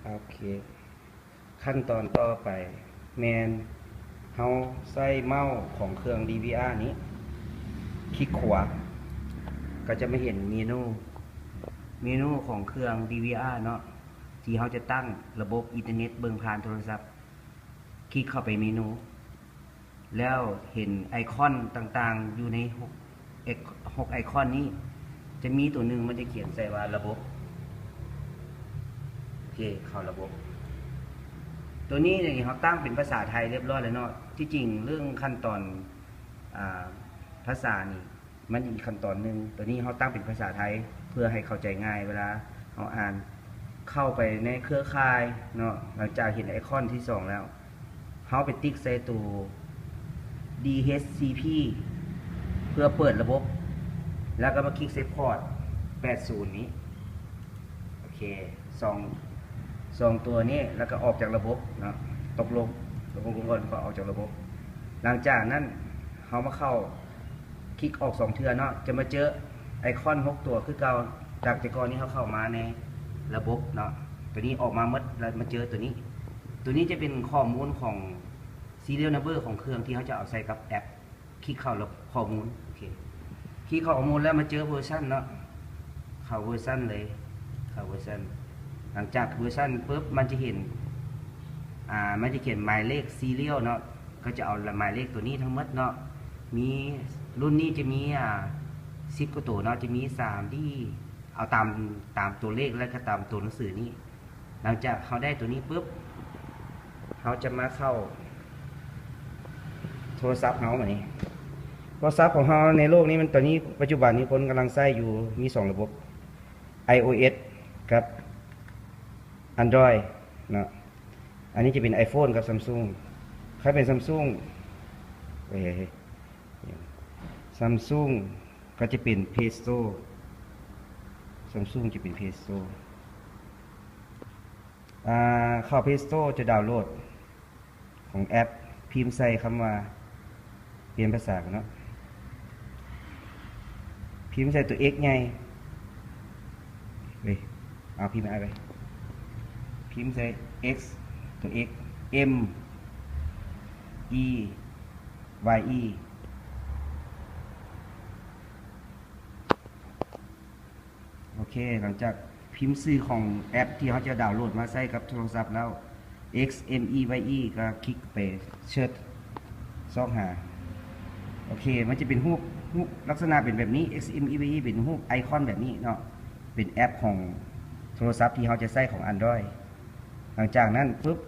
โอเคขั้นตอนต่อไปแมนเฮาใส่เมาส์ของเครื่อง DVR นี้คลิกขวาก็จะไม่เห็นเมนูของเครื่อง DVR เนาะที่เฮาจะตั้งระบบอินเทอร์เน็ตเบิ่งผ่านโทรศัพท์คลิกเข้าไปเมนูแล้วเห็นไอคอนต่างๆอยู่ใน6ไอคอนนี้จะมีตัวหนึ่งมันจะเขียนใส่ว่าระบบโอเคเข้าระบบตัวนี้เนี่ยเขาตั้งเป็นภาษาไทยเรียบร้อยแล้วเนาะที่จริงเรื่องขั้นตอนภาษานี่มันอีกขั้นตอนหนึ่งตัวนี้เขาตั้งเป็นภาษาไทยเพื่อให้เข้าใจง่ายเวลาเขาอ่านเข้าไปในเครือข่ายเนาะหลังจากเห็นไอคอนที่2แล้วเขาไปติ๊กใส่ตัว DHCP เพื่อเปิดระบบแล้วก็มาคลิกเซฟพอร์ต80นี้โอเคสองตัวนี้แล้วก็ออกจากระบบนะตกลงก่อนก็ออกจากระบบหลังจากนั้นเขามาเข้าคลิกออก2เทื่อเนาะจะมาเจอไอคอน6ตัวคือเก่าจากแต่ก่อนนี้เขาเข้ามาในระบบเนาะตัวนี้ออกมาหมดแล้วมาเจอตัวนี้จะเป็นข้อมูลของ serial number ของเครื่องที่เขาจะเอาใส่กับแอปคลิกเข้าแล้วข้อมูลโอเคคลิกเข้าข้อมูลแล้วมาเจอเวอร์ชันเนาะเข้าเวอร์ชันเลยเข้าเวอร์ชันหลังจากเวอร์ชันปุ๊บมันจะเห็นมันจะเขียนหมายเลขซีเรียลเนาะก็จะเอาหมายเลขตัวนี้ทั้งหมดเนาะมีรุ่นนี้จะมี10กว่าตัวเนาะจะมี3ที่เอาตามตัวเลขแล้วก็ตามตัวหนังสือนี้หลังจากเขาได้ตัวนี้ปุ๊บเขาจะมาเข้าโทรศัพท์เขาแบบนี้โทรศัพท์ของเขาในโลกนี้มันตอนนี้ปัจจุบันนี้คนกำลังใช้อยู่มี2ระบบ iOS กับ Android เนาะอันนี้จะเป็น iPhone กับ Samsung ใครเป็น Samsung Samsung ก็จะเป็น Play Store Samsung จะเป็น Play Store เข้า Play Store จะดาวน์โหลดของแอปพิมพ์ใส่คำว่าเปลี่ยนภาษาเนาะพิมพ์ใส่ตัว X ไงเอาพิมพ์อะไรไปพิมพ์ใส่ X ตัว X M E Y E โอเคหลังจากพิมพ์ชื่อของแอปที่เขาจะดาวน์โหลดมาใส่กับโทรศัพท์แล้ว X M E Y E ก็คลิกไปเชิดซอกหาโอเคมันจะเป็นรูปลักษณะเป็นแบบนี้ X M E Y E เป็นรูปไอคอนแบบนี้เนาะเป็นแอปของโทรศัพท์ที่เขาจะใส่ของ Android หลังจากนั้นปุ๊บ